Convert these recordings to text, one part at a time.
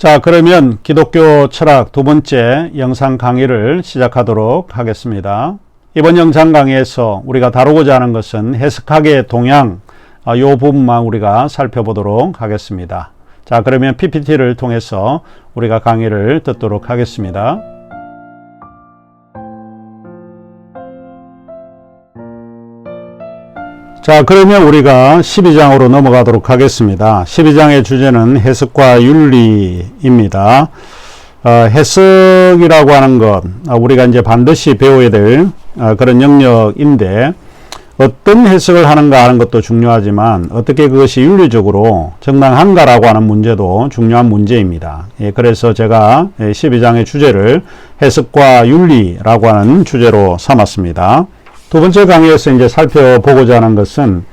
자, 그러면 기독교 철학 두 번째 영상 강의를 시작하도록 하겠습니다. 이번 영상 강의에서 우리가 다루고자 하는 것은 해석학의 동향, 이 부분만 우리가 살펴보도록 하겠습니다. 자, 그러면 PPT를 통해서 우리가 강의를 듣도록 하겠습니다. 자, 그러면 우리가 12장으로 넘어가도록 하겠습니다. 12장의 주제는 해석과 윤리입니다. 해석이라고 하는 것, 우리가 이제 반드시 배워야 될 그런 영역인데, 어떤 해석을 하는가 하는 것도 중요하지만, 어떻게 그것이 윤리적으로 정당한가라고 하는 문제도 중요한 문제입니다. 그래서 제가 12장의 주제를 해석과 윤리라고 하는 주제로 삼았습니다. 두 번째 강의에서 이제 살펴보고자 하는 것은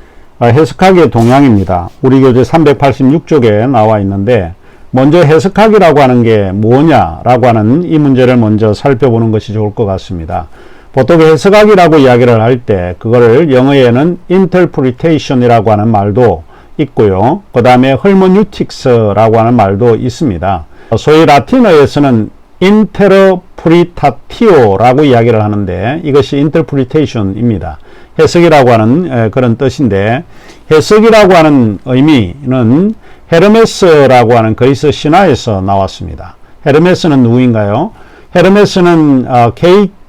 해석학의 동향입니다. 우리 교재 386쪽에 나와 있는데, 먼저 해석학이라고 하는 게 뭐냐라고 하는 이 문제를 먼저 살펴보는 것이 좋을 것 같습니다. 보통 해석학이라고 이야기를 할 때 그거를 영어에는 interpretation이라고 하는 말도 있고요. 그 다음에 hermeneutics라고 하는 말도 있습니다. 소위 라틴어에서는 interpretatio라고 이야기를 하는데, 이것이 interpretation입니다. 해석이라고 하는 그런 뜻인데, 해석이라고 하는 의미는 헤르메스라고 하는 그리스 신화에서 나왔습니다. 헤르메스는 누구인가요? 헤르메스는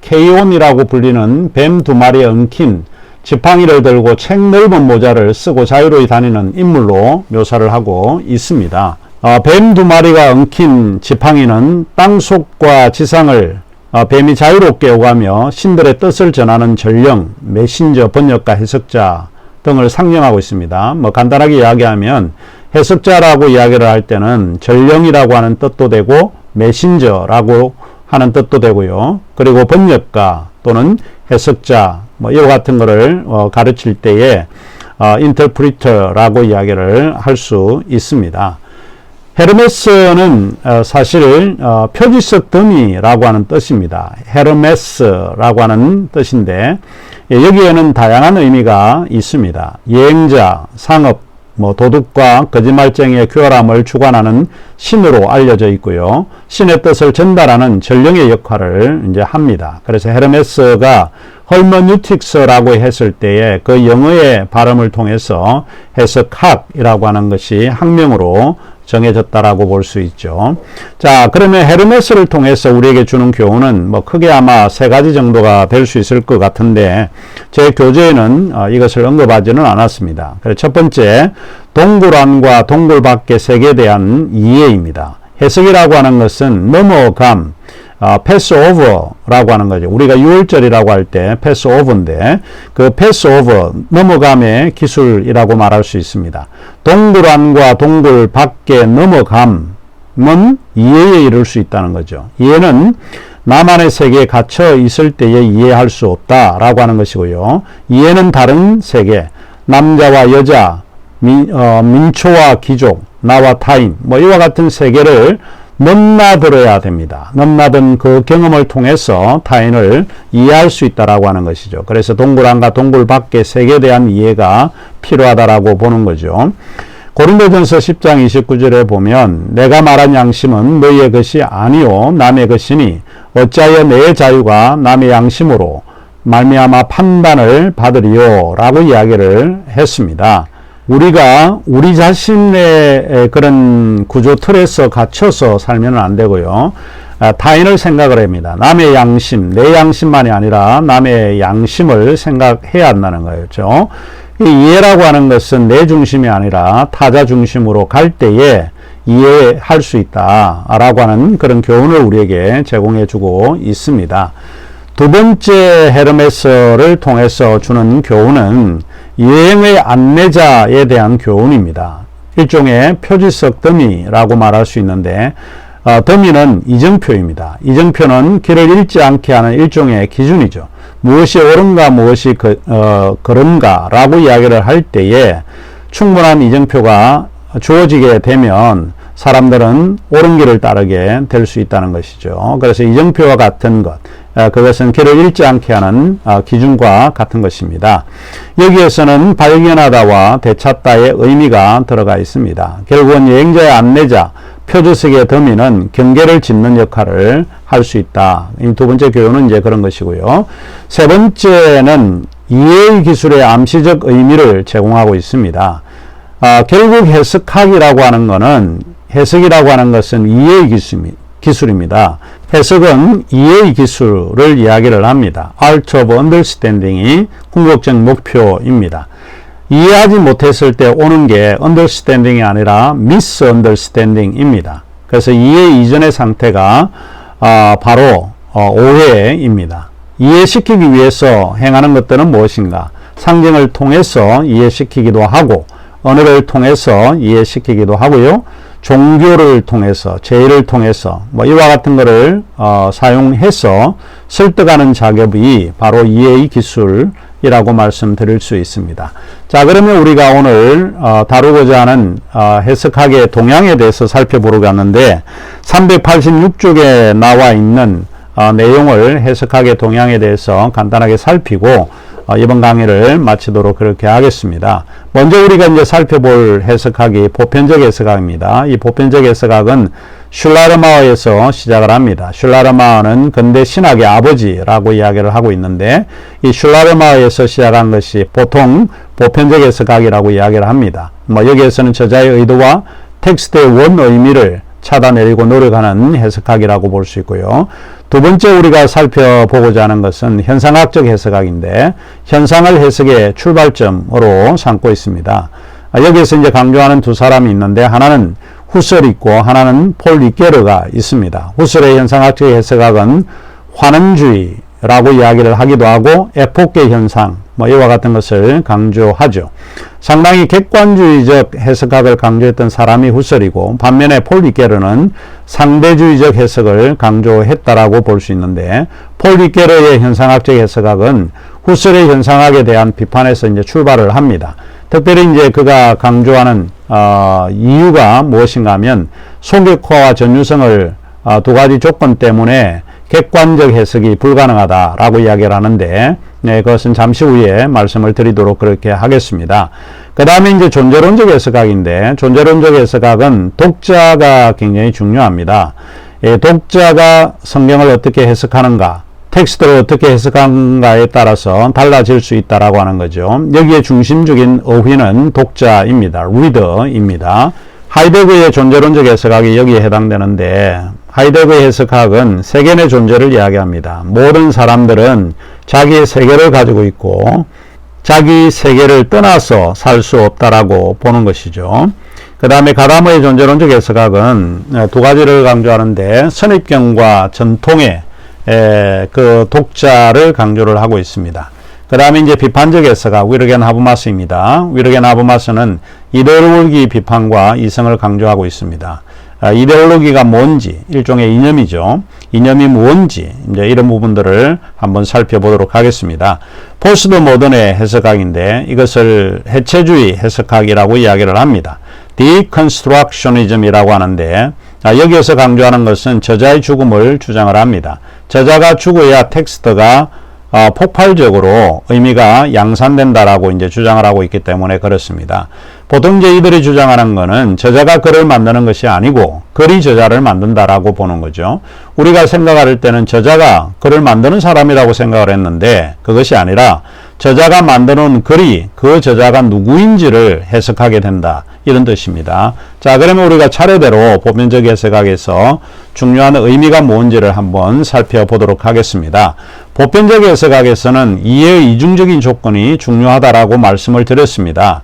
케이온이라고 불리는 뱀 두 마리에 엉킨 지팡이를 들고 책 넓은 모자를 쓰고 자유로이 다니는 인물로 묘사를 하고 있습니다. 뱀 두 마리가 엉킨 지팡이는 땅속과 지상을 뱀이 자유롭게 오가며 신들의 뜻을 전하는 전령, 메신저, 번역가, 해석자 등을 상징하고 있습니다. 간단하게 이야기하면 해석자라고 이야기를 할 때는 전령이라고 하는 뜻도 되고 메신저라고 하는 뜻도 되고요. 그리고 번역가 또는 해석자 이와 같은 것을 가르칠 때에 인터프리터라고 이야기를 할 수 있습니다. 헤르메스는 사실 표지석 더미라고 하는 뜻입니다. 헤르메스라고 하는 뜻인데, 여기에는 다양한 의미가 있습니다. 여행자, 상업, 도둑과 거짓말쟁이의 교활함을 주관하는 신으로 알려져 있고요. 신의 뜻을 전달하는 전령의 역할을 이제 합니다. 그래서 헤르메스가 hermeneutics라고 했을 때에 그 영어의 발음을 통해서 해석학이라고 하는 것이 학명으로 정해졌다라고 볼 수 있죠. 자, 그러면 헤르메스를 통해서 우리에게 주는 교훈은 크게 아마 세 가지 정도가 될 수 있을 것 같은데, 제 교재에는 이것을 언급하지는 않았습니다. 그래서 첫 번째, 동굴 안과 동굴 밖의 세계에 대한 이해입니다. 해석이라고 하는 것은 넘어감, 패스오버라고 하는 거죠. 우리가 6월절이라고 할 때 패스오버인데, 그 패스오버, 넘어감의 기술이라고 말할 수 있습니다. 동굴 안과 동굴 밖의 넘어감은 이해에 이를 수 있다는 거죠. 이해는 나만의 세계에 갇혀 있을 때에 이해할 수 없다라고 하는 것이고요. 이해는 다른 세계, 남자와 여자, 민초와 귀족, 나와 타인, 이와 같은 세계를 넘나들어야 됩니다. 넘나든 그 경험을 통해서 타인을 이해할 수 있다라고 하는 것이죠. 그래서 동굴 안과 동굴 밖의 세계에 대한 이해가 필요하다라고 보는 거죠. 고린도전서 10장 29절에 보면, 내가 말한 양심은 너희의 것이 아니요 남의 것이니 어찌하여 내 자유가 남의 양심으로 말미암아 판단을 받으리요 라고 이야기를 했습니다. 우리가 우리 자신의 그런 구조 틀에서 갇혀서 살면 안 되고요. 타인을 생각을 합니다. 남의 양심, 내 양심만이 아니라 남의 양심을 생각해야 한다는 거였죠. 이 이해라고 하는 것은 내 중심이 아니라 타자 중심으로 갈 때에 이해할 수 있다라고 하는 그런 교훈을 우리에게 제공해 주고 있습니다. 두 번째 헤르메스를 통해서 주는 교훈은 여행의 안내자에 대한 교훈입니다. 일종의 표지석 더미라고 말할 수 있는데, 더미는 이정표입니다. 이정표는 길을 잃지 않게 하는 일종의 기준이죠. 무엇이 옳은가 무엇이 그른가 라고 이야기를 할 때에 충분한 이정표가 주어지게 되면 사람들은 옳은 길을 따르게 될 수 있다는 것이죠. 그래서 이정표와 같은 것, 그것은 길을 잃지 않게 하는 기준과 같은 것입니다. 여기에서는 발견하다와 되찾다의 의미가 들어가 있습니다. 결국은 여행자의 안내자, 표주석의 더미는 경계를 짚는 역할을 할 수 있다. 이 두 번째 교훈은 이제 그런 것이고요. 세 번째는 이해의 기술의 암시적 의미를 제공하고 있습니다. 결국 해석이라고 하는 것은 이해의 기술입니다. 해석은 이해의 기술을 이야기를 합니다. Art of Understanding이 궁극적 목표입니다. 이해하지 못했을 때 오는 게 understanding이 아니라 misunderstanding입니다. 그래서 이해 이전의 상태가 바로 오해입니다. 이해시키기 위해서 행하는 것들은 무엇인가? 상징을 통해서 이해시키기도 하고 언어를 통해서 이해시키기도 하고요. 종교를 통해서, 제의를 통해서 이와 같은 것을 사용해서 설득하는 작업이 바로 이해의 기술이라고 말씀드릴 수 있습니다. 자, 그러면 우리가 오늘 다루고자 하는 해석학의 동향에 대해서 살펴보려고 하는데 386쪽에 나와 있는 내용을 해석학의 동향에 대해서 간단하게 살피고 이번 강의를 마치도록 그렇게 하겠습니다. 먼저 우리가 이제 살펴볼 해석학이 보편적 해석학입니다. 이 보편적 해석학은 슐라르마어에서 시작을 합니다. 슐라르마어는 근대 신학의 아버지라고 이야기를 하고 있는데 이 슐라르마어에서 시작한 것이 보통 보편적 해석학이라고 이야기를 합니다. 여기에서는 저자의 의도와 텍스트의 원 의미를 찾아내리고 노력하는 해석학이라고 볼 수 있고요. 두 번째 우리가 살펴보고자 하는 것은 현상학적 해석학인데 현상을 해석의 출발점으로 삼고 있습니다. 여기에서 이제 강조하는 두 사람이 있는데 하나는 후설이 있고 하나는 폴 리게르가 있습니다. 후설의 현상학적 해석학은 환원주의라고 이야기를 하기도 하고 에포케 현상 이와 같은 것을 강조하죠. 상당히 객관주의적 해석학을 강조했던 사람이 후설이고 반면에 폴 리게르는 상대주의적 해석을 강조했다라고 볼 수 있는데 폴 리게르의 현상학적 해석학은 후설의 현상학에 대한 비판에서 이제 출발을 합니다. 특별히 이제 그가 강조하는 이유가 무엇인가 하면 소격화와 전유성을 두 가지 조건 때문에 객관적 해석이 불가능하다라고 이야기를 하는데 그것은 잠시 후에 말씀을 드리도록 그렇게 하겠습니다. 그 다음에 이제 존재론적 해석학인데 존재론적 해석학은 독자가 굉장히 중요합니다. 독자가 성경을 어떻게 해석하는가, 텍스트를 어떻게 해석하는가에 따라서 달라질 수 있다라고 하는 거죠. 여기에 중심적인 어휘는 독자입니다. 리더입니다. 하이데거의 존재론적 해석학이 여기에 해당되는데 하이데거의 해석학은 세계의 존재를 이야기합니다. 모든 사람들은 자기의 세계를 가지고 있고 자기 세계를 떠나서 살 수 없다라고 보는 것이죠. 그 다음에 가다머의 존재론적 해석학은 두 가지를 강조하는데 선입견과 전통의 그 독자를 강조를 하고 있습니다. 그 다음에 이제 비판적 해석학 위르겐 하브마스입니다. 위르겐 하브마스는 이데올로기 비판과 이성을 강조하고 있습니다. 이데올로기가 뭔지 일종의 이념이죠. 이념이 뭔지 이제 이런 부분들을 한번 살펴보도록 하겠습니다. 포스트 모던의 해석학인데 이것을 해체주의 해석학이라고 이야기를 합니다. 디컨스트럭셔니즘이라고 하는데 여기에서 강조하는 것은 저자의 죽음을 주장을 합니다. 저자가 죽어야 텍스트가 폭발적으로 의미가 양산된다라고 이제 주장을 하고 있기 때문에 그렇습니다. 보통 이제 이들이 주장하는 것은 저자가 글을 만드는 것이 아니고 글이 저자를 만든다라고 보는 거죠. 우리가 생각할 때는 저자가 글을 만드는 사람이라고 생각을 했는데 그것이 아니라 저자가 만드는 글이 그 저자가 누구인지를 해석하게 된다. 이런 뜻입니다. 자, 그러면 우리가 차례대로 보편적 해석학에서 중요한 의미가 뭔지를 한번 살펴보도록 하겠습니다. 보편적 해석학에서는 이해의 이중적인 조건이 중요하다라고 말씀을 드렸습니다.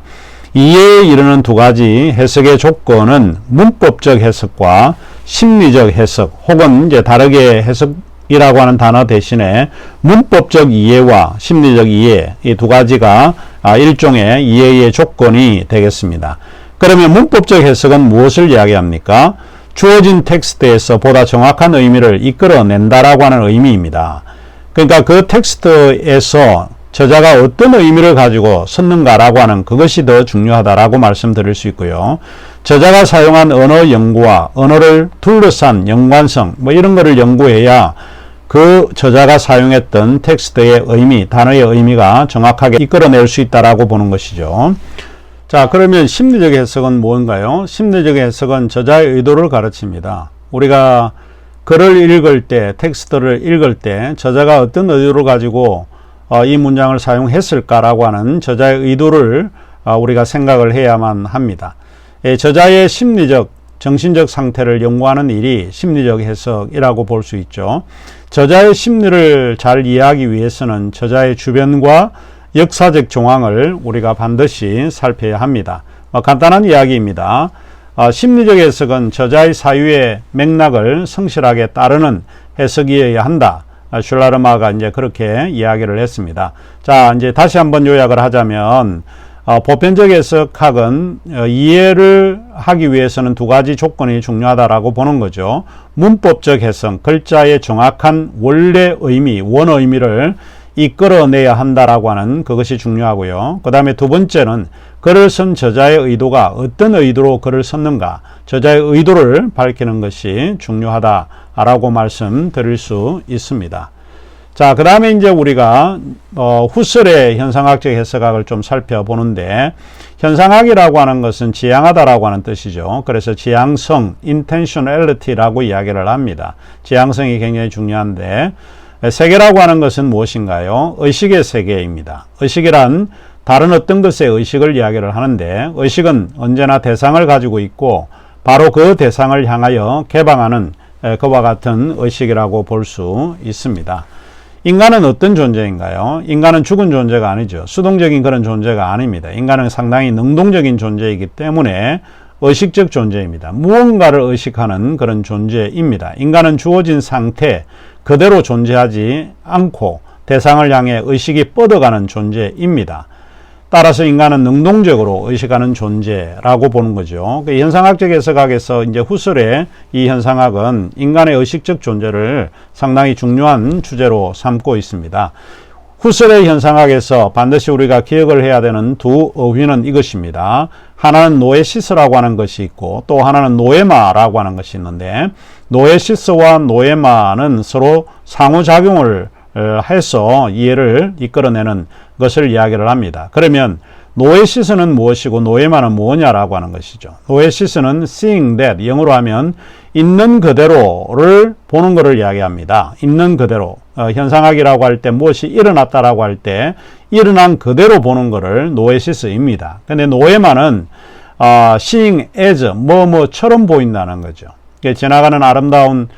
이해에 이르는 두 가지 해석의 조건은 문법적 해석과 심리적 해석 혹은 이제 다르게 해석이라고 하는 단어 대신에 문법적 이해와 심리적 이해 이 두 가지가 일종의 이해의 조건이 되겠습니다. 그러면 문법적 해석은 무엇을 이야기합니까? 주어진 텍스트에서 보다 정확한 의미를 이끌어낸다라고 하는 의미입니다. 그러니까 그 텍스트에서 저자가 어떤 의미를 가지고 썼는가라고 하는 그것이 더 중요하다라고 말씀드릴 수 있고요. 저자가 사용한 언어 연구와 언어를 둘러싼 연관성 이런 거를 연구해야 그 저자가 사용했던 텍스트의 의미, 단어의 의미가 정확하게 이끌어낼 수 있다라고 보는 것이죠. 자, 그러면 심리적 해석은 뭔가요? 심리적 해석은 저자의 의도를 가르칩니다. 우리가 글을 읽을 때, 텍스트를 읽을 때 저자가 어떤 의도를 가지고 이 문장을 사용했을까라고 하는 저자의 의도를 우리가 생각을 해야만 합니다. 저자의 심리적, 정신적 상태를 연구하는 일이 심리적 해석이라고 볼 수 있죠. 저자의 심리를 잘 이해하기 위해서는 저자의 주변과 역사적 정황을 우리가 반드시 살펴야 합니다. 간단한 이야기입니다. 심리적 해석은 저자의 사유의 맥락을 성실하게 따르는 해석이어야 한다. 슐라르마가 이제 그렇게 이야기를 했습니다. 자, 이제 다시 한번 요약을 하자면, 보편적 해석학은 이해를 하기 위해서는 두 가지 조건이 중요하다라고 보는 거죠. 문법적 해석, 글자의 정확한 원래 의미, 원 의미를 이끌어내야 한다라고 하는 그것이 중요하고요. 그 다음에 두 번째는 글을 쓴 저자의 의도가 어떤 의도로 글을 썼는가, 저자의 의도를 밝히는 것이 중요하다라고 말씀드릴 수 있습니다. 자, 그 다음에 이제 우리가 후설의 현상학적 해석학을 좀 살펴보는데, 현상학이라고 하는 것은 지향하다라고 하는 뜻이죠. 그래서 지향성, intentionality라고 이야기를 합니다. 지향성이 굉장히 중요한데, 세계라고 하는 것은 무엇인가요? 의식의 세계입니다. 의식이란 다른 어떤 것의 의식을 이야기를 하는데, 의식은 언제나 대상을 가지고 있고 바로 그 대상을 향하여 개방하는 그와 같은 의식이라고 볼 수 있습니다. 인간은 어떤 존재인가요? 인간은 죽은 존재가 아니죠. 수동적인 그런 존재가 아닙니다. 인간은 상당히 능동적인 존재이기 때문에 의식적 존재입니다. 무언가를 의식하는 그런 존재입니다. 인간은 주어진 상태 그대로 존재하지 않고 대상을 향해 의식이 뻗어가는 존재입니다. 따라서 인간은 능동적으로 의식하는 존재라고 보는 거죠. 그 현상학적 해석학에서 이제 후설의 이 현상학은 인간의 의식적 존재를 상당히 중요한 주제로 삼고 있습니다. 후설의 현상학에서 반드시 우리가 기억을 해야 되는 두 어휘는 이것입니다. 하나는 노에시스라고 하는 것이 있고 또 하나는 노에마라고 하는 것이 있는데, 노에시스와 노에마는 서로 상호작용을 해서 이해를 이끌어내는 것을 이야기를 합니다. 그러면 노에시스는 무엇이고 노에마는 뭐냐라고 하는 것이죠. 노에시스는 seeing that, 영어로 하면 있는 그대로를 보는 것을 이야기합니다. 있는 그대로. 현상학이라고 할 때 무엇이 일어났다라고 할 때 일어난 그대로 보는 것을 노에시스입니다. 근데 노에마는 seeing as, 뭐뭐처럼 보인다는 거죠. 지나가는 아름다운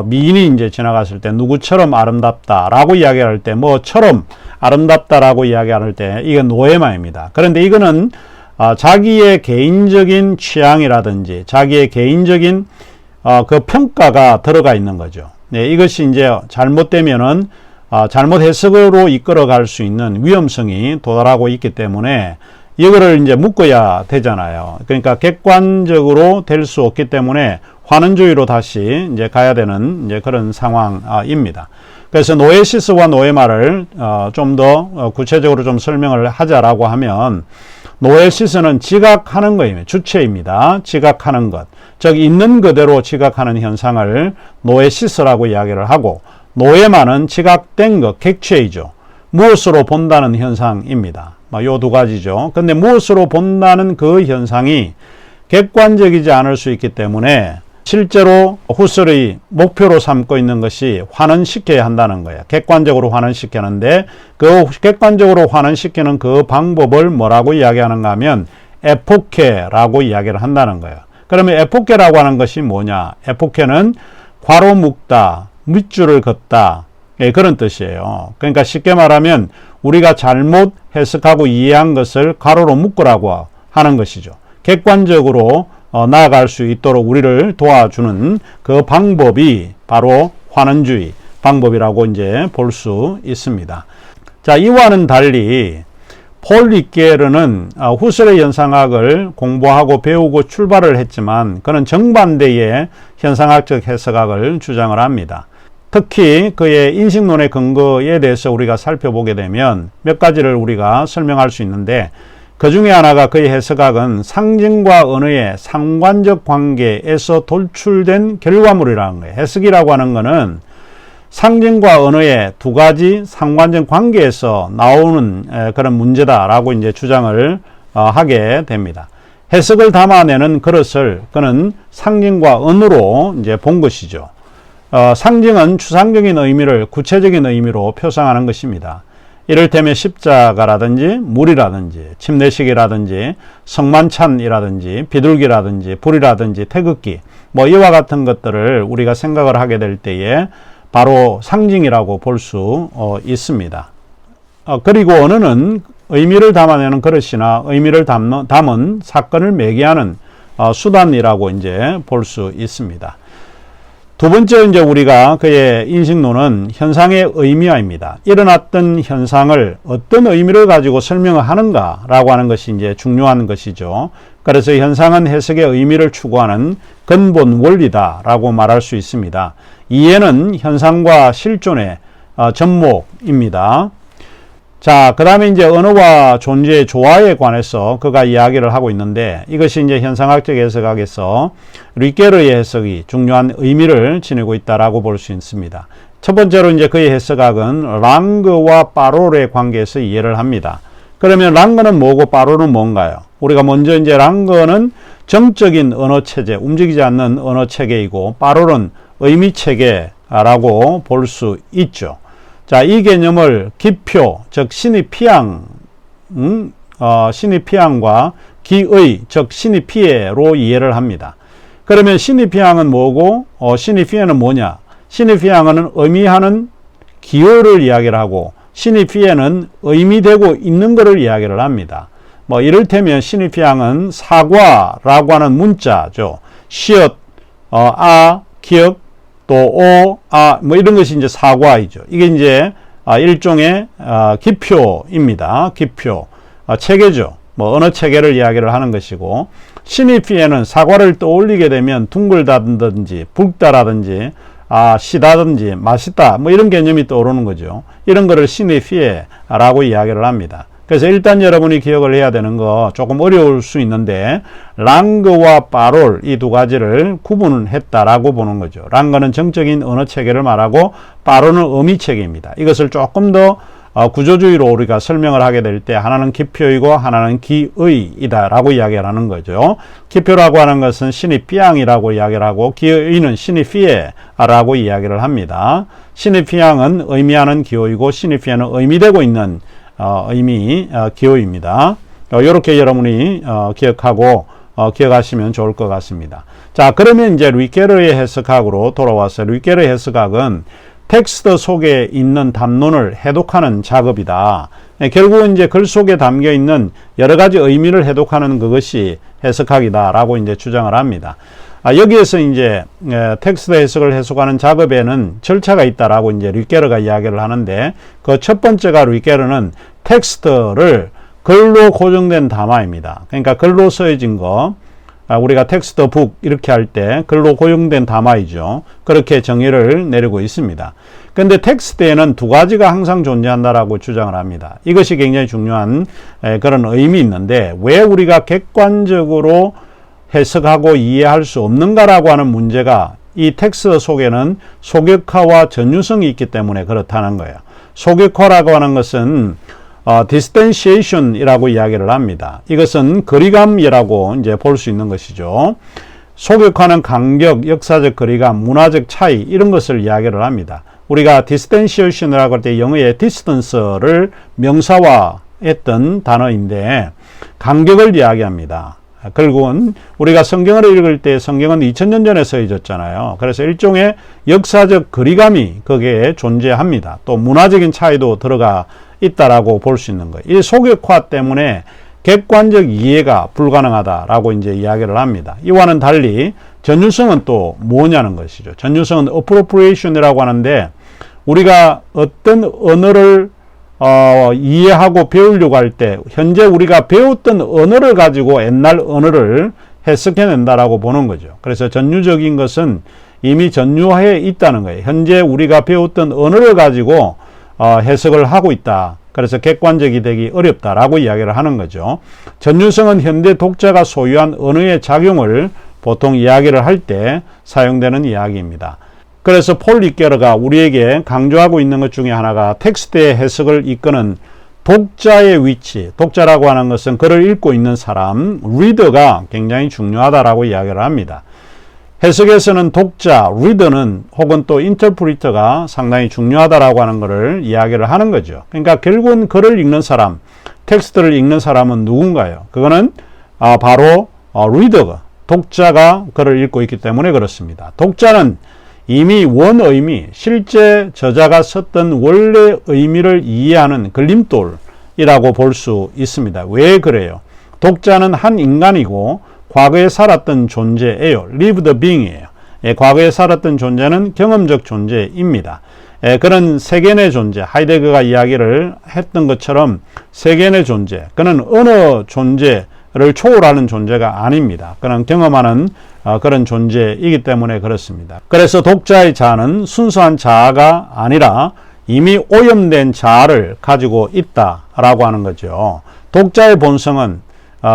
미인이 이제 지나갔을 때 누구처럼 아름답다라고 이야기할 때 뭐처럼 아름답다라고 이야기할 때 이게 노에마입니다. 그런데 이거는 자기의 개인적인 취향이라든지 자기의 개인적인 그 평가가 들어가 있는 거죠. 네, 이것이 이제 잘못되면은 잘못 해석으로 이끌어갈 수 있는 위험성이 도달하고 있기 때문에 이거를 이제 묶어야 되잖아요. 그러니까 객관적으로 될 수 없기 때문에 환원주의로 다시 이제 가야 되는 이제 그런 상황입니다. 그래서 노에시스와 노에마를 좀 더 구체적으로 좀 설명을 하자라고 하면, 노에시스는 지각하는 것입니다. 주체입니다. 지각하는 것. 즉 있는 그대로 지각하는 현상을 노에시스라고 이야기를 하고, 노에마는 지각된 것, 객체이죠. 무엇으로 본다는 현상입니다. 요 두 가지죠. 근데 무엇으로 본다는 그 현상이 객관적이지 않을 수 있기 때문에 실제로 후설의 목표로 삼고 있는 것이 환원시켜야 한다는 거예요. 객관적으로 환원시키는데 그 객관적으로 환원시키는 그 방법을 뭐라고 이야기하는가 하면 에포케라고 이야기를 한다는 거예요. 그러면 에포케라고 하는 것이 뭐냐? 에포케는 괄호 묶다, 밑줄을 긋다, 그런 뜻이에요. 그러니까 쉽게 말하면 우리가 잘못 해석하고 이해한 것을 가로로 묶으라고 하는 것이죠. 객관적으로 나아갈 수 있도록 우리를 도와주는 그 방법이 바로 환원주의 방법이라고 이제 볼 수 있습니다. 자, 이와는 달리 폴 리케르는 후설의 현상학을 공부하고 배우고 출발을 했지만 그는 정반대의 현상학적 해석학을 주장을 합니다. 특히 그의 인식론의 근거에 대해서 우리가 살펴보게 되면 몇 가지를 우리가 설명할 수 있는데, 그 중에 하나가 그의 해석학은 상징과 언어의 상관적 관계에서 돌출된 결과물이라는 거예요. 해석이라고 하는 것은 상징과 언어의 두 가지 상관적 관계에서 나오는 그런 문제다라고 이제 주장을 하게 됩니다. 해석을 담아내는 그릇을 그는 상징과 언어로 이제 본 것이죠. 상징은 추상적인 의미를 구체적인 의미로 표상하는 것입니다. 이를테면 십자가라든지 물이라든지 침례식이라든지 성만찬이라든지 비둘기라든지 불이라든지 태극기 뭐 이와 같은 것들을 우리가 생각을 하게 될 때에 바로 상징이라고 볼 수 있습니다. 그리고 언어는 의미를 담아내는 그릇이나 의미를 담은 사건을 매개하는 수단이라고 이제 볼 수 있습니다. 두 번째 이제 우리가 그의 인식론은 현상의 의미화입니다. 일어났던 현상을 어떤 의미를 가지고 설명을 하는가라고 하는 것이 이제 중요한 것이죠. 그래서 현상은 해석의 의미를 추구하는 근본 원리다라고 말할 수 있습니다. 이해는 현상과 실존의 접목입니다. 자, 그 다음에 이제 언어와 존재의 조화에 관해서 그가 이야기를 하고 있는데 이것이 이제 현상학적 해석학에서 르케르의 해석이 중요한 의미를 지니고 있다라고 볼 수 있습니다. 첫 번째로 이제 그의 해석학은 랑그와 파롤의 관계에서 이해를 합니다. 그러면 랑그는 뭐고 파롤은 뭔가요? 우리가 먼저 이제 랑그는 정적인 언어 체제, 움직이지 않는 언어 체계이고 파롤은 의미 체계라고 볼 수 있죠. 자, 이 개념을 기표, 즉 신의 피양, 신의 피양과 기의, 즉 신의 피해로 이해를 합니다. 그러면 신의 피양은 뭐고 신의 피해는 뭐냐? 신의 피양은 의미하는 기호를 이야기를 하고 신의 피해는 의미되고 있는 것을 이야기를 합니다. 뭐 이를테면 신의 피양은 사과라고 하는 문자죠. 시옷, 기역, 또 오, 뭐 이런 것이 이제 사과이죠. 이게 이제 일종의 기표입니다. 기표, 체계죠. 뭐 언어 체계를 이야기를 하는 것이고 시니피에는 사과를 떠올리게 되면 둥글다든지 붉다라든지 시다든지 맛있다 뭐 이런 개념이 떠오르는 거죠. 이런 거를 시니피에라고 이야기를 합니다. 그래서 일단 여러분이 기억을 해야 되는 거 조금 어려울 수 있는데 랑그와 파롤 이 두 가지를 구분했다라고 보는 거죠. 랑그는 정적인 언어 체계를 말하고 파롤은 의미 체계입니다. 이것을 조금 더 구조주의로 우리가 설명을 하게 될 때 하나는 기표이고 하나는 기의이다라고 이야기를 하는 거죠. 기표라고 하는 것은 신의 피양이라고 이야기를 하고 기의는 신의 피에라고 이야기를 합니다. 신의 피양은 의미하는 기호이고 신의 피에는 의미되고 있는 기호입니다. 이렇게 여러분이 기억하고 기억하시면 좋을 것 같습니다. 자, 그러면 이제 르케르의 해석학으로 돌아와서 르케르의 해석학은 텍스트 속에 있는 담론을 해독하는 작업이다. 결국은 이제 글 속에 담겨 있는 여러 가지 의미를 해독하는 그것이 해석학이다라고 이제 주장을 합니다. 여기에서 이제 텍스트 해석을 해석하는 작업에는 절차가 있다라고 이제 르케르가 이야기를 하는데 그 첫 번째가 르케르는 텍스트를 글로 고정된 담화입니다. 그러니까 글로 써진 거 우리가 텍스트 북 이렇게 할 때 글로 고정된 담화이죠. 그렇게 정의를 내리고 있습니다. 그런데 텍스트에는 두 가지가 항상 존재한다라고 주장을 합니다. 이것이 굉장히 중요한 그런 의미 있는데 왜 우리가 객관적으로 해석하고 이해할 수 없는가라고 하는 문제가 이 텍스트 속에는 소격화와 전유성이 있기 때문에 그렇다는 거예요. 소격화라고 하는 것은 distanciation이라고 이야기를 합니다. 이것은 거리감이라고 이제 볼 수 있는 것이죠. 소격화는 간격, 역사적 거리감, 문화적 차이 이런 것을 이야기를 합니다. 우리가 distanciation이라고 할 때 영어의 distance를 명사화했던 단어인데 간격을 이야기합니다. 결국은 우리가 성경을 읽을 때 성경은 2000년 전에 써있었잖아요. 그래서 일종의 역사적 거리감이 거기에 존재합니다. 또 문화적인 차이도 들어가 있다라고 볼 수 있는 거예요. 이 소격화 때문에 객관적 이해가 불가능하다라고 이제 이야기를 합니다. 이와는 달리 전유성은 또 뭐냐는 것이죠. 전유성은 appropriation이라고 하는데 우리가 어떤 언어를 이해하고 배우려고 할 때 현재 우리가 배웠던 언어를 가지고 옛날 언어를 해석해낸다라고 보는 거죠. 그래서 전유적인 것은 이미 전유해 있다는 거예요. 현재 우리가 배웠던 언어를 가지고 해석을 하고 있다. 그래서 객관적이 되기 어렵다라고 이야기를 하는 거죠. 전유성은 현대 독자가 소유한 언어의 작용을 보통 이야기를 할 때 사용되는 이야기입니다. 그래서 폴 르케르가 우리에게 강조하고 있는 것 중에 하나가 텍스트의 해석을 이끄는 독자의 위치, 독자라고 하는 것은 글을 읽고 있는 사람, 리더가 굉장히 중요하다라고 이야기를 합니다. 해석에서는 독자, 리더는 혹은 또 인터프리터가 상당히 중요하다라고 하는 것을 이야기를 하는 거죠. 그러니까 결국은 글을 읽는 사람, 텍스트를 읽는 사람은 누군가요? 그거는 바로 리더가, 독자가 글을 읽고 있기 때문에 그렇습니다. 독자는 이미 원의미, 실제 저자가 썼던 원래 의미를 이해하는 걸림돌이라고 볼 수 있습니다. 왜 그래요? 독자는 한 인간이고 과거에 살았던 존재예요. lived being이에요. 과거에 살았던 존재는 경험적 존재입니다. 그런 세계의 존재, 하이데거가 이야기를 했던 것처럼 세계의 존재, 그는 어느 존재를 초월하는 존재가 아닙니다. 그는 경험하는 그런 존재이기 때문에 그렇습니다. 그래서 독자의 자아는 순수한 자아가 아니라 이미 오염된 자아를 가지고 있다라고 하는 거죠. 독자의 본성은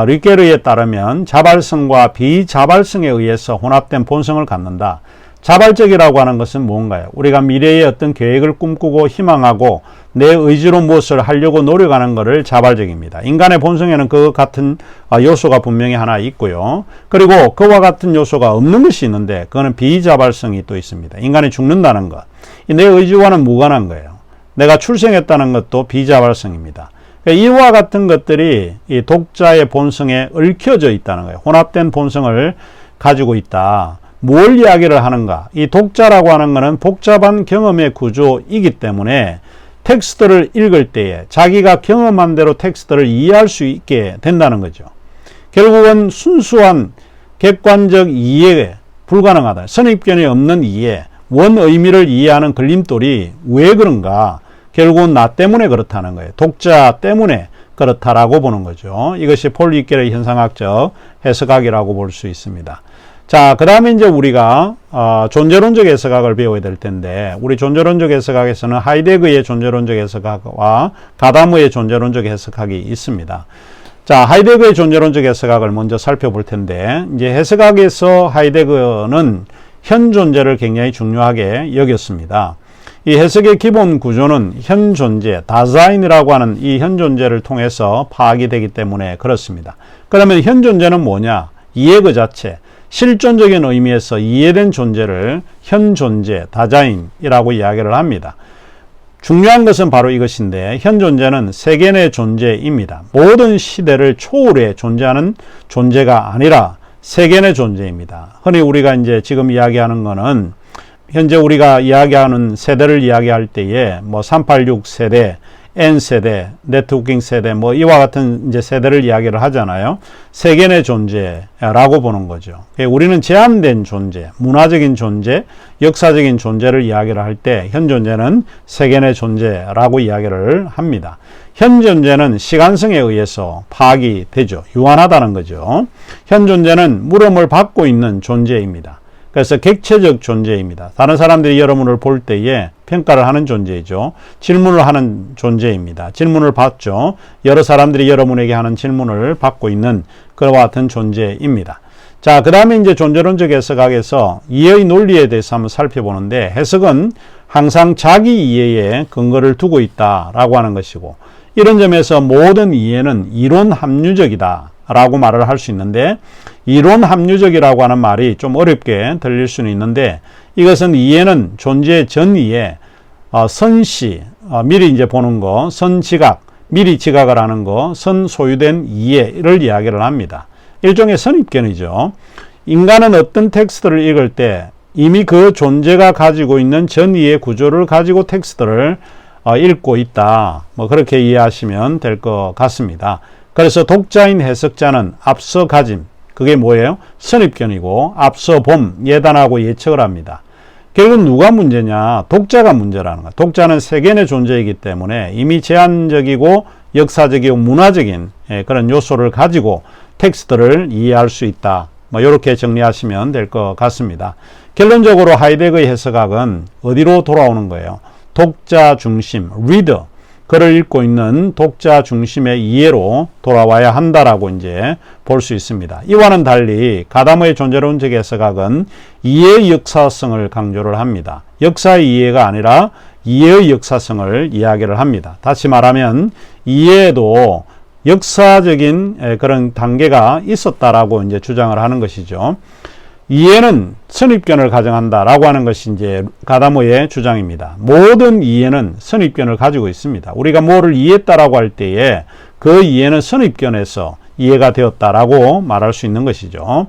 리케르에 따르면 자발성과 비자발성에 의해서 혼합된 본성을 갖는다. 자발적이라고 하는 것은 뭔가요? 우리가 미래의 어떤 계획을 꿈꾸고 희망하고 내 의지로 무엇을 하려고 노력하는 것을 자발적입니다. 인간의 본성에는 그 같은 요소가 분명히 하나 있고요. 그리고 그와 같은 요소가 없는 것이 있는데 그거는 비자발성이 또 있습니다. 인간이 죽는다는 것. 내 의지와는 무관한 거예요. 내가 출생했다는 것도 비자발성입니다. 이와 같은 것들이 이 독자의 본성에 얽혀져 있다는 거예요. 혼합된 본성을 가지고 있다. 뭘 이야기를 하는가? 이 독자라고 하는 것은 복잡한 경험의 구조이기 때문에 텍스트를 읽을 때에 자기가 경험한 대로 텍스트를 이해할 수 있게 된다는 거죠. 결국은 순수한 객관적 이해에 불가능하다. 선입견이 없는 이해, 원 의미를 이해하는 걸림돌이 왜 그런가? 결국은 나 때문에 그렇다는 거예요. 독자 때문에 그렇다라고 보는 거죠. 이것이 폴 리케르의 현상학적 해석학이라고 볼 수 있습니다. 자, 그 다음에 이제 우리가 존재론적 해석학을 배워야 될 텐데, 우리 존재론적 해석학에서는 하이데거의 존재론적 해석학과 가다무의 존재론적 해석학이 있습니다. 자, 하이데거의 존재론적 해석학을 먼저 살펴볼 텐데, 이제 해석학에서 하이데거는 현 존재를 굉장히 중요하게 여겼습니다. 이 해석의 기본 구조는 현 존재, 다자인이라고 하는 이 현 존재를 통해서 파악이 되기 때문에 그렇습니다. 그러면 현 존재는 뭐냐? 이해 그 자체, 실존적인 의미에서 이해된 존재를 현 존재, 다자인이라고 이야기를 합니다. 중요한 것은 바로 이것인데, 현 존재는 세계의 존재입니다. 모든 시대를 초월해 존재하는 존재가 아니라 세계의 존재입니다. 흔히 우리가 이제 지금 이야기하는 거는 현재 우리가 이야기하는 세대를 이야기할 때에 뭐 386 세대, N세대, 네트워킹 세대, 뭐 이와 같은 이제 세대를 이야기를 하잖아요. 세계의 존재라고 보는 거죠. 우리는 제한된 존재, 문화적인 존재, 역사적인 존재를 이야기를 할 때 현 존재는 세계의 존재라고 이야기를 합니다. 현 존재는 시간성에 의해서 파악이 되죠. 유한하다는 거죠. 현 존재는 물음을 받고 있는 존재입니다. 그래서 객체적 존재입니다. 다른 사람들이 여러분을 볼 때에 평가를 하는 존재이죠. 질문을 하는 존재입니다. 질문을 받죠. 여러 사람들이 여러분에게 하는 질문을 받고 있는 그와 같은 존재입니다. 자, 그 다음에 이제 존재론적 해석학에서 이해의 논리에 대해서 한번 살펴보는데, 해석은 항상 자기 이해에 근거를 두고 있다라고 하는 것이고, 이런 점에서 모든 이해는 이론 합리적이다 라고 말을 할 수 있는데, 이론 합리적이라고 하는 말이 좀 어렵게 들릴 수는 있는데, 이것은 이해는 존재 전이해, 선시, 미리 이제 보는 거, 선지각, 미리 지각을 하는 거, 선소유된 이해를 이야기를 합니다. 일종의 선입견이죠. 인간은 어떤 텍스트를 읽을 때 이미 그 존재가 가지고 있는 전이해 구조를 가지고 텍스트를 읽고 있다. 뭐 그렇게 이해하시면 될 것 같습니다. 그래서 독자인 해석자는 앞서 가짐, 그게 뭐예요? 선입견이고 앞서 봄, 예단하고 예측을 합니다. 결국 누가 문제냐? 독자가 문제라는 거야. 독자는 세계의 존재이기 때문에 이미 제한적이고 역사적이고 문화적인 그런 요소를 가지고 텍스트를 이해할 수 있다. 뭐 이렇게 정리하시면 될 것 같습니다. 결론적으로 하이데거의 해석학은 어디로 돌아오는 거예요? 독자 중심, 리더, 글을 읽고 있는 독자 중심의 이해로 돌아와야 한다라고 이제 볼 수 있습니다. 이와는 달리 가다무의 존재론적 해석학은 이해의 역사성을 강조를 합니다. 역사의 이해가 아니라 이해의 역사성을 이야기를 합니다. 다시 말하면 이해에도 역사적인 그런 단계가 있었다라고 이제 주장을 하는 것이죠. 이해는 선입견을 가정한다라고 하는 것이 이제 가다모의 주장입니다. 모든 이해는 선입견을 가지고 있습니다. 우리가 뭐를 이해했다라고 할 때에 그 이해는 선입견에서 이해가 되었다라고 말할 수 있는 것이죠.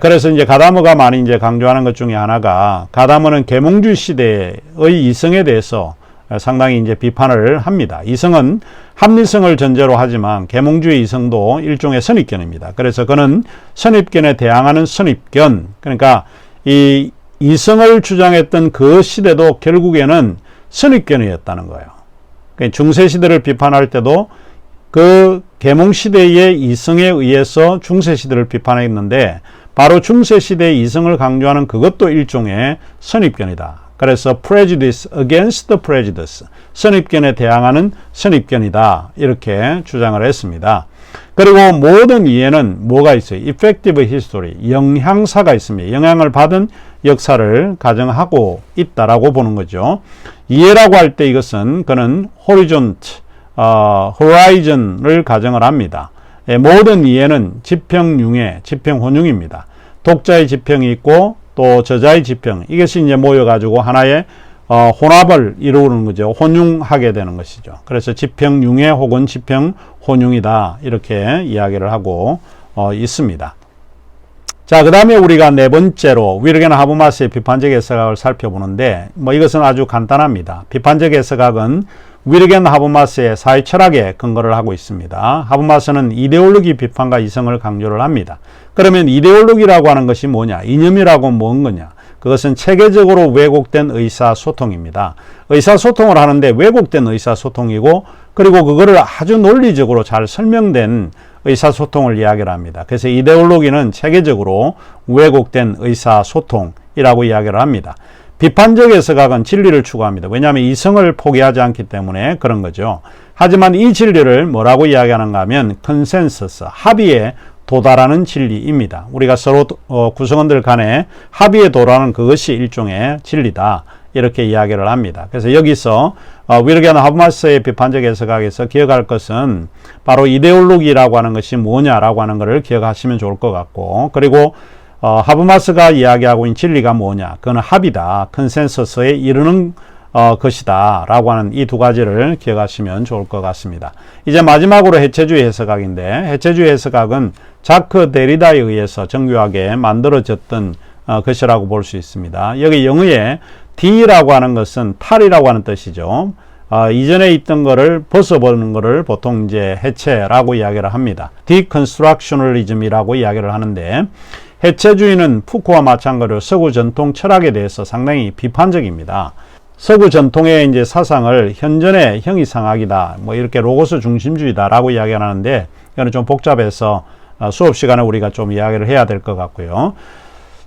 그래서 이제 가다모가 많이 이제 강조하는 것 중에 하나가, 가다모는 계몽주의 시대의 이성에 대해서 상당히 이제 비판을 합니다. 이성은 합리성을 전제로 하지만 계몽주의 이성도 일종의 선입견입니다. 그래서 그는 선입견에 대항하는 선입견, 그러니까 이 이성을 주장했던 그 시대도 결국에는 선입견이었다는 거예요. 그러니까 중세 시대를 비판할 때도 그 계몽 시대의 이성에 의해서 중세 시대를 비판했는데, 바로 중세 시대의 이성을 강조하는 그것도 일종의 선입견이다. 그래서 prejudice against prejudice, 선입견에 대항하는 선입견이다, 이렇게 주장을 했습니다. 그리고 모든 이해는 뭐가 있어요? effective history, 영향사가 있습니다. 영향을 받은 역사를 가정하고 있다라고 보는 거죠. 이해라고 할 때 이것은 그는 horizon을 가정을 합니다. 모든 이해는 지평융해, 지평혼융입니다. 독자의 지평이 있고 또 저자의 지평, 이것이 이제 모여가지고 하나의 혼합을 이루는 거죠. 혼융하게 되는 것이죠. 그래서 지평융해 혹은 지평혼융이다, 이렇게 이야기를 하고 있습니다. 자, 그 다음에 우리가 네 번째로 위르겐 하버마스의 비판적 해석학을 살펴보는데, 이것은 아주 간단합니다. 비판적 해석학은 위르겐 하버마스의 사회 철학에 근거를 하고 있습니다. 하버마스는 이데올로기 비판과 이성을 강조를 합니다. 그러면 이데올로기라고 하는 것이 뭐냐? 이념이라고 뭔 거냐? 그것은 체계적으로 왜곡된 의사소통입니다. 의사소통을 하는데 왜곡된 의사소통이고, 그리고 그거를 아주 논리적으로 잘 설명된 의사소통을 이야기를 합니다. 그래서 이데올로기는 체계적으로 왜곡된 의사소통이라고 이야기를 합니다. 비판적 해석학은 진리를 추구합니다. 왜냐하면 이성을 포기하지 않기 때문에 그런 거죠. 하지만 이 진리를 뭐라고 이야기하는가 하면 컨센서스, 합의에 도달하는 진리입니다. 우리가 서로 구성원들 간에 합의에 도달하는 그것이 일종의 진리다, 이렇게 이야기를 합니다. 그래서 여기서 위르겐 하버마스의 비판적 해석학에서 기억할 것은 바로 이데올로기라고 하는 것이 뭐냐라고 하는 것을 기억하시면 좋을 것 같고, 그리고 하버마스가 이야기하고 있는 진리가 뭐냐? 그건 합의다, 컨센서스에 이르는 것이다 라고 하는 이 두 가지를 기억하시면 좋을 것 같습니다. 이제 마지막으로 해체주의 해석학인데, 해체주의 해석학은 자크 데리다에 의해서 정교하게 만들어졌던 것이라고 볼 수 있습니다. 여기 영어에 D라고 하는 것은 탈이라고 하는 뜻이죠. 이전에 있던 거를 벗어버리는 거를 보통 이제 해체라고 이야기를 합니다. Deconstructionalism이라고 이야기를 하는데, 해체주의는 푸코와 마찬가지로 서구 전통 철학에 대해서 상당히 비판적입니다. 서구 전통의 이제 사상을 현존의 형이상학이다, 이렇게 로고스 중심주의다라고 이야기를 하는데, 이거는 좀 복잡해서 수업 시간에 우리가 좀 이야기를 해야 될 것 같고요.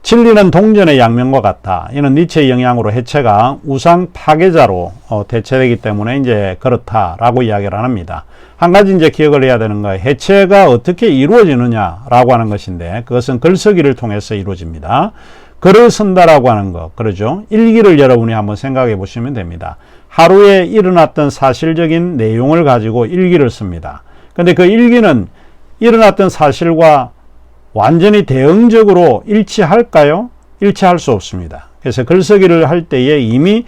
진리는 동전의 양면과 같다. 이는 니체의 영향으로 해체가 우상 파괴자로 대체되기 때문에 이제 그렇다라고 이야기를 합니다. 한 가지 이제 기억을 해야 되는 거예요. 해체가 어떻게 이루어지느냐라고 하는 것인데, 그것은 글쓰기를 통해서 이루어집니다. 글을 쓴다라고 하는 것, 그러죠? 일기를 여러분이 한번 생각해 보시면 됩니다. 하루에 일어났던 사실적인 내용을 가지고 일기를 씁니다. 근데 그 일기는 일어났던 사실과 완전히 대응적으로 일치할까요? 일치할 수 없습니다. 그래서 글쓰기를 할 때에 이미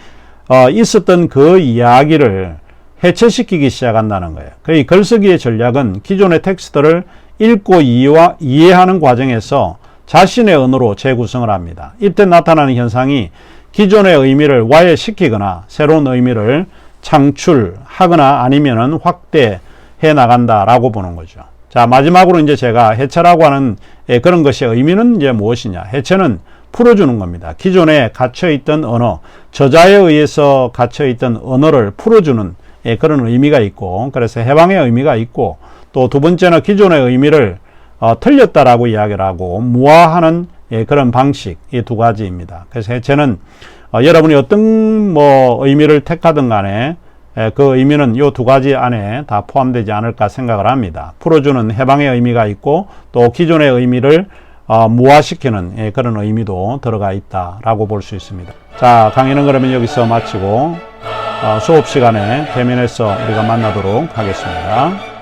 있었던 그 이야기를 해체시키기 시작한다는 거예요. 그 글쓰기의 전략은 기존의 텍스트를 읽고 이해하는 과정에서 자신의 언어로 재구성을 합니다. 이때 나타나는 현상이 기존의 의미를 와해시키거나 새로운 의미를 창출하거나 아니면은 확대해 나간다라고 보는 거죠. 자, 마지막으로 이제 제가 해체라고 하는 그런 것의 의미는 이제 무엇이냐? 해체는 풀어주는 겁니다. 기존에 갇혀있던 언어, 저자에 의해서 갇혀있던 언어를 풀어주는 그런 의미가 있고, 그래서 해방의 의미가 있고, 또 두 번째는 기존의 의미를 틀렸다라고 이야기를 하고 무화하는 그런 방식, 이 두 가지입니다. 그래서 해체는 여러분이 어떤 의미를 택하든 간에 그 의미는 이 두 가지 안에 다 포함되지 않을까 생각을 합니다. 풀어주는 해방의 의미가 있고, 또 기존의 의미를 무화시키는 그런 의미도 들어가 있다라고 볼 수 있습니다. 자, 강의는 그러면 여기서 마치고 수업 시간에 대면해서 우리가 만나도록 하겠습니다.